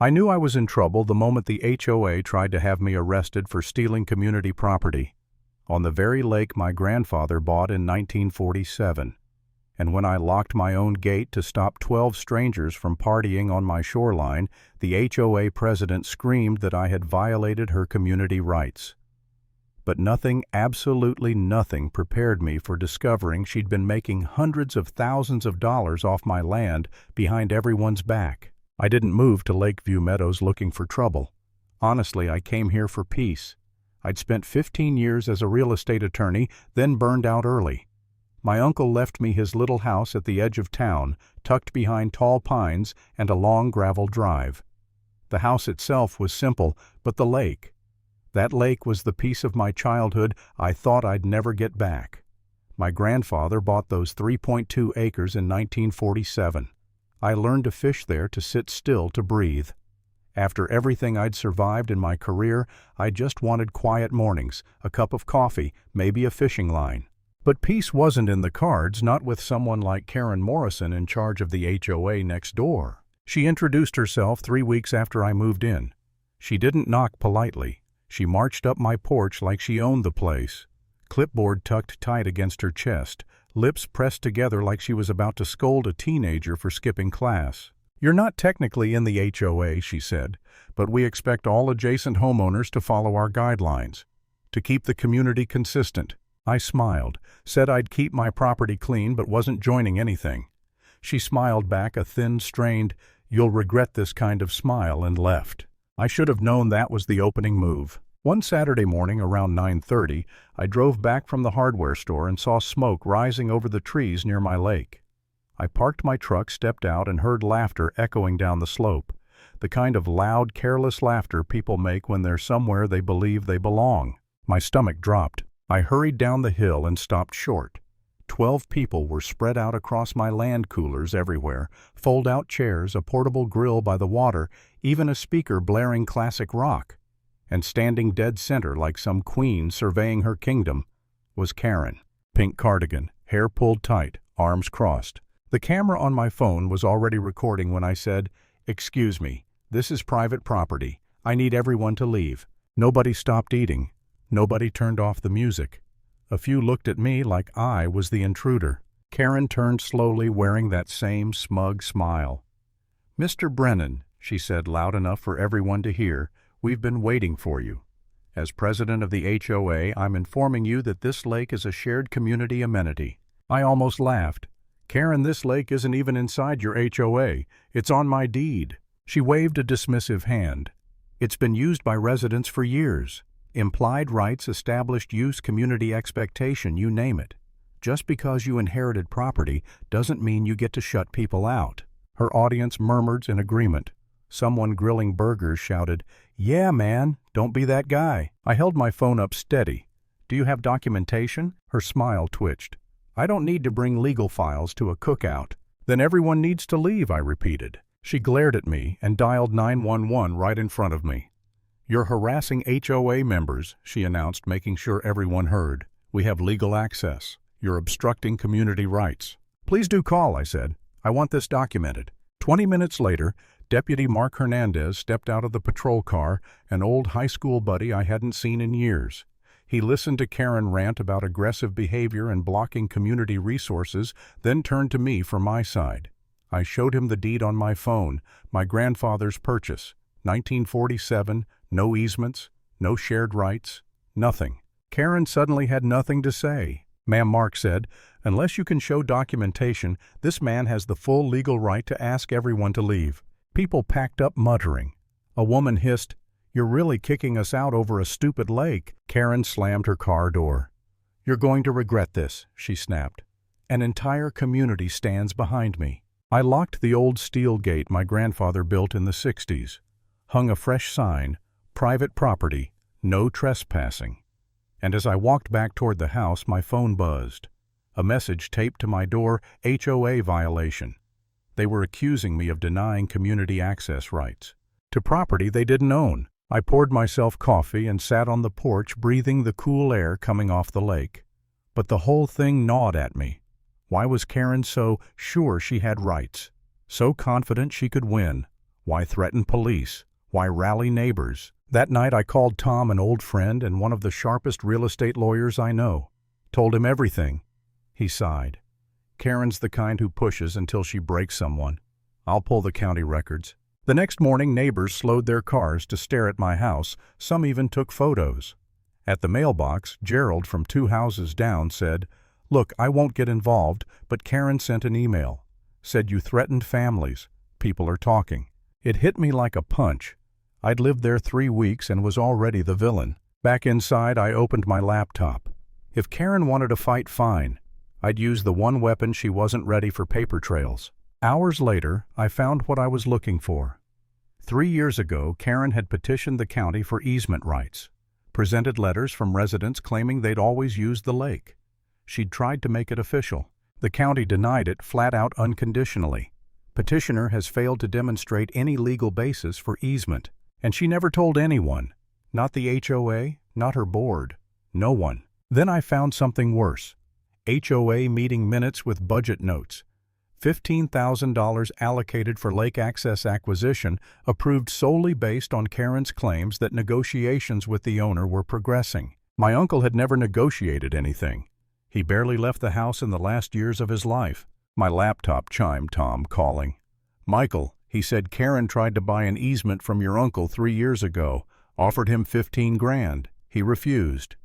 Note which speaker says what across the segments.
Speaker 1: I knew I was in trouble the moment the HOA tried to have me arrested for stealing community property on the very lake my grandfather bought in 1947. And when I locked my own gate to stop 12 strangers from partying on my shoreline, the HOA president screamed that I had violated her community rights. But nothing, absolutely nothing, prepared me for discovering she'd been making hundreds of thousands of dollars off my land behind everyone's back. I didn't move to Lakeview Meadows looking for trouble. Honestly, I came here for peace. I'd spent 15 years as a real estate attorney, then burned out early. My uncle left me his little house at the edge of town, tucked behind tall pines and a long gravel drive. The house itself was simple, but the lake. That lake was the piece of my childhood I thought I'd never get back. My grandfather bought those 3.2 acres in 1947. I learned to fish there, to sit still, to breathe. After everything I'd survived in my career, I just wanted quiet mornings, a cup of coffee, maybe a fishing line. But peace wasn't in the cards, not with someone like Karen Morrison in charge of the HOA next door. She introduced herself 3 weeks after I moved in. She didn't knock politely. She marched up my porch like she owned the place, clipboard tucked tight against her chest, lips pressed together like she was about to scold a teenager for skipping class. "You're not technically in the HOA," she said, "but we expect all adjacent homeowners to follow our guidelines, to keep the community consistent." I smiled, said I'd keep my property clean but wasn't joining anything. She smiled back a thin, strained, "You'll regret this" kind of smile, and left. I should have known that was the opening move. One Saturday morning around 9:30, I drove back from the hardware store and saw smoke rising over the trees near my lake. I parked my truck, stepped out, and heard laughter echoing down the slope, the kind of loud, careless laughter people make when they're somewhere they believe they belong. My stomach dropped. I hurried down the hill and stopped short. 12 people were spread out across my land, coolers everywhere, fold-out chairs, a portable grill by the water, even a speaker blaring classic rock. And standing dead center like some queen surveying her kingdom was Karen. Pink cardigan, hair pulled tight, arms crossed. The camera on my phone was already recording when I said, "Excuse me, this is private property. I need everyone to leave." Nobody stopped eating. Nobody turned off the music. A few looked at me like I was the intruder. Karen turned slowly, wearing that same smug smile. "Mr. Brennan," she said loud enough for everyone to hear, "we've been waiting for you. As president of the HOA, I'm informing you that this lake is a shared community amenity." I almost laughed. "Karen, this lake isn't even inside your HOA. It's on my deed." She waved a dismissive hand. "It's been used by residents for years. Implied rights, established use, community expectation, you name it. Just because you inherited property doesn't mean you get to shut people out." Her audience murmured in agreement. Someone grilling burgers shouted, "Yeah, man, don't be that guy." I held my phone up steady. "Do you have documentation?" Her smile twitched. "I don't need to bring legal files to a cookout." "Then everyone needs to leave," I repeated. She glared at me and dialed 911 right in front of me. "You're harassing HOA members," she announced, making sure everyone heard. "We have legal access. You're obstructing community rights." "Please do call," I said. "I want this documented." 20 minutes later, Deputy Mark Hernandez stepped out of the patrol car, an old high school buddy I hadn't seen in years. He listened to Karen rant about aggressive behavior and blocking community resources, then turned to me for my side. I showed him the deed on my phone, my grandfather's purchase, 1947, no easements, no shared rights, nothing. Karen suddenly had nothing to say. "Ma'am," Mark said, "unless you can show documentation, this man has the full legal right to ask everyone to leave." People packed up muttering. A woman hissed, "You're really kicking us out over a stupid lake." Karen slammed her car door. "You're going to regret this," she snapped. "An entire community stands behind me." I locked the old steel gate my grandfather built in the 60s, hung a fresh sign, "Private property, no trespassing." And as I walked back toward the house, my phone buzzed. A message taped to my door, "HOA violation." They were accusing me of denying community access rights to property they didn't own. I poured myself coffee and sat on the porch, breathing the cool air coming off the lake. But the whole thing gnawed at me. Why was Karen so sure she had rights? So confident she could win? Why threaten police? Why rally neighbors? That night I called Tom, an old friend and one of the sharpest real estate lawyers I know. Told him everything. He sighed. Karen's the kind who pushes until she breaks someone. I'll pull the county records. The next morning, neighbors slowed their cars to stare at my house. Some even took photos. At the mailbox, Gerald from 2 houses down said, "Look, I won't get involved, but Karen sent an email. Said you threatened families. People are talking." It hit me like a punch. I'd lived there 3 weeks and was already the villain. Back inside, I opened my laptop. If Karen wanted to fight, fine. I'd use the one weapon she wasn't ready for: paper trails. Hours later, I found what I was looking for. 3 years ago, Karen had petitioned the county for easement rights, presented letters from residents claiming they'd always used the lake. She'd tried to make it official. The county denied it flat out unconditionally. Petitioner has failed to demonstrate any legal basis for easement, and she never told anyone. Not the HOA, not her board. No one. Then I found something worse. HOA meeting minutes with budget notes. $15,000 allocated for lake access acquisition, approved solely based on Karen's claims that negotiations with the owner were progressing. My uncle had never negotiated anything. He barely left the house in the last years of his life. My laptop chimed, Tom calling. "Michael," he said, "Karen tried to buy an easement from your uncle 3 years ago, offered him 15 grand. He refused.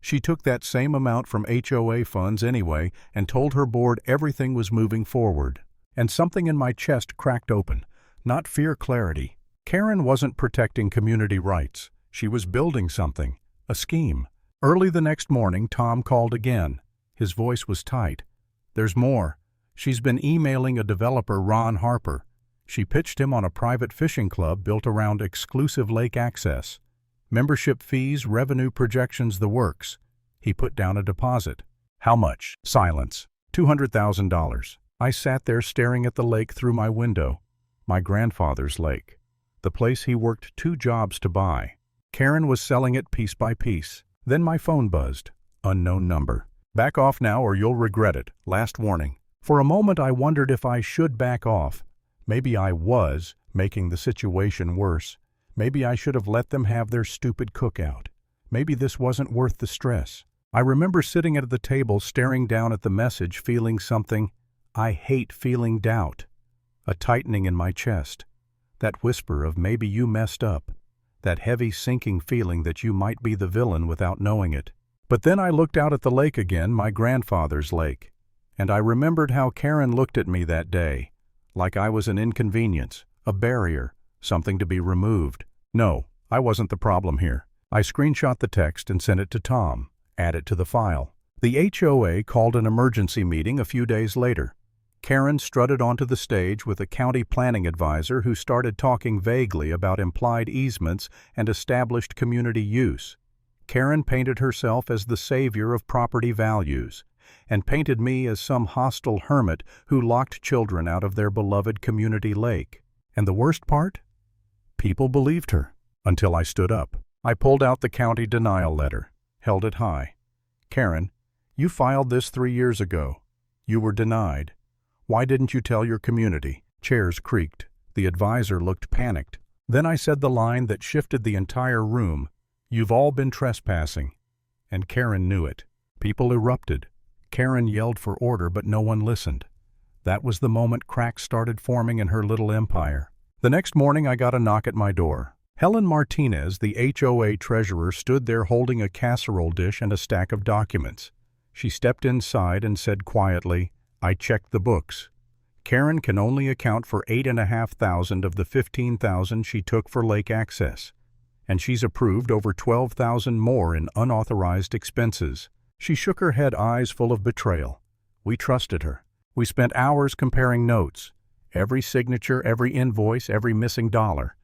Speaker 1: She took that same amount from HOA funds anyway and told her board everything was moving forward." And something in my chest cracked open. Not fear, clarity. Karen wasn't protecting community rights. She was building something, a scheme. Early the next morning, Tom called again. His voice was tight. "There's more. She's been emailing a developer, Ron Harper. She pitched him on a private fishing club built around exclusive lake access. Membership fees, revenue projections, the works. He put down a deposit." "How much?" Silence. $200,000. I sat there staring at the lake through my window. My grandfather's lake. The place he worked 2 jobs to buy. Karen was selling it piece by piece. Then my phone buzzed. Unknown number. "Back off now or you'll regret it. Last warning." For a moment I wondered if I should back off. Maybe I was making the situation worse. Maybe I should have let them have their stupid cookout. Maybe this wasn't worth the stress. I remember sitting at the table staring down at the message, feeling something. I hate feeling doubt. A tightening in my chest. That whisper of maybe you messed up. That heavy sinking feeling that you might be the villain without knowing it. But then I looked out at the lake again, my grandfather's lake. And I remembered how Karen looked at me that day. Like I was an inconvenience, a barrier, something to be removed. No, I wasn't the problem here. I screenshot the text and sent it to Tom. Add it to the file. The HOA called an emergency meeting a few days later. Karen strutted onto the stage with a county planning advisor who started talking vaguely about implied easements and established community use. Karen painted herself as the savior of property values, and painted me as some hostile hermit who locked children out of their beloved community lake. And the worst part? People believed her, until I stood up. I pulled out the county denial letter, held it high. "Karen, you filed this 3 years ago. You were denied. Why didn't you tell your community?" Chairs creaked. The advisor looked panicked. Then I said the line that shifted the entire room. "You've all been trespassing." And Karen knew it. People erupted. Karen yelled for order, but no one listened. That was the moment cracks started forming in her little empire. The next morning I got a knock at my door. Helen Martinez, the HOA treasurer, stood there holding a casserole dish and a stack of documents. She stepped inside and said quietly, "I checked the books. Karen can only account for $8,500 of the $15,000 she took for lake access. And she's approved over $12,000 more in unauthorized expenses." She shook her head, eyes full of betrayal. We trusted her. We spent hours comparing notes. Every signature, every invoice, every missing dollar.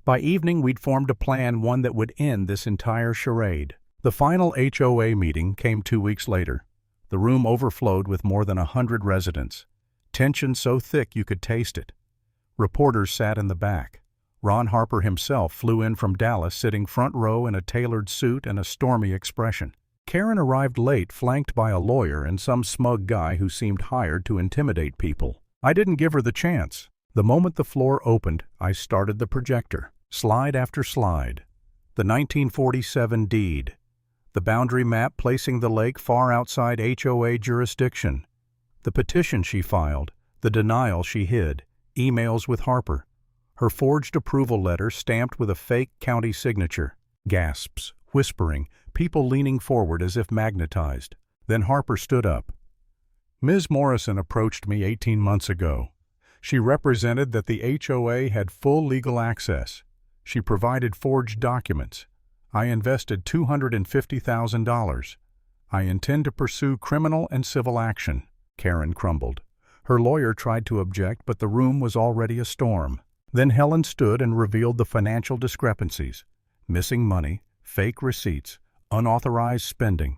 Speaker 1: By evening, we'd formed a plan, one that would end this entire charade. The final HOA meeting came 2 weeks later. The room overflowed with more than 100 residents. Tension so thick you could taste it. Reporters sat in the back. Ron Harper himself flew in from Dallas, sitting front row in a tailored suit and a stormy expression. Karen arrived late, flanked by a lawyer and some smug guy who seemed hired to intimidate people. I didn't give her the chance. The moment the floor opened, I started the projector. Slide after slide. The 1947 deed. The boundary map placing the lake far outside HOA jurisdiction. The petition she filed. The denial she hid. Emails with Harper. Her forged approval letter stamped with a fake county signature. Gasps, whispering, people leaning forward as if magnetized. Then Harper stood up. Ms. Morrison approached me 18 months ago. She represented that the HOA had full legal access. She provided forged documents. I invested $250,000. I intend to pursue criminal and civil action. Karen crumbled. Her lawyer tried to object, but the room was already a storm. Then Helen stood and revealed the financial discrepancies. Missing money, fake receipts, unauthorized spending.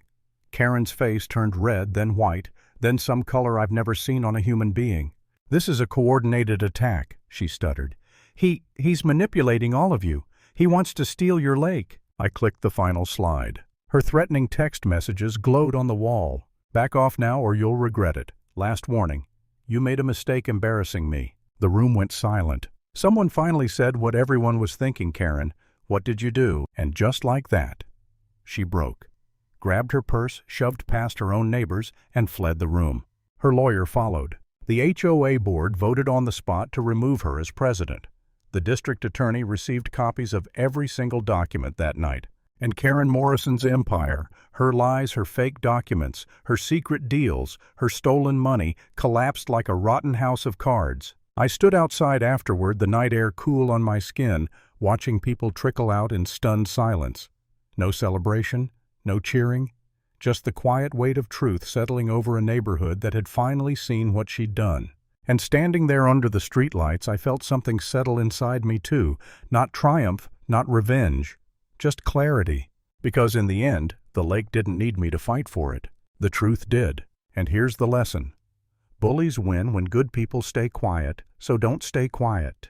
Speaker 1: Karen's face turned red, then white, then some color I've never seen on a human being. "This is a coordinated attack," she stuttered. He's manipulating all of you. He wants to steal your lake." I clicked the final slide. Her threatening text messages glowed on the wall. "Back off now or you'll regret it. Last warning. You made a mistake embarrassing me." The room went silent. Someone finally said what everyone was thinking, "Karen, what did you do?" And just like that, she broke, grabbed her purse, shoved past her own neighbors, and fled the room. Her lawyer followed. The HOA board voted on the spot to remove her as president. The district attorney received copies of every single document that night. And Karen Morrison's empire, her lies, her fake documents, her secret deals, her stolen money, collapsed like a rotten house of cards. I stood outside afterward, the night air cool on my skin, watching people trickle out in stunned silence. No celebration, no cheering, just the quiet weight of truth settling over a neighborhood that had finally seen what she'd done. And standing there under the streetlights, I felt something settle inside me too. Not triumph, not revenge, just clarity. Because in the end, the lake didn't need me to fight for it. The truth did. And here's the lesson. Bullies win when good people stay quiet, so don't stay quiet.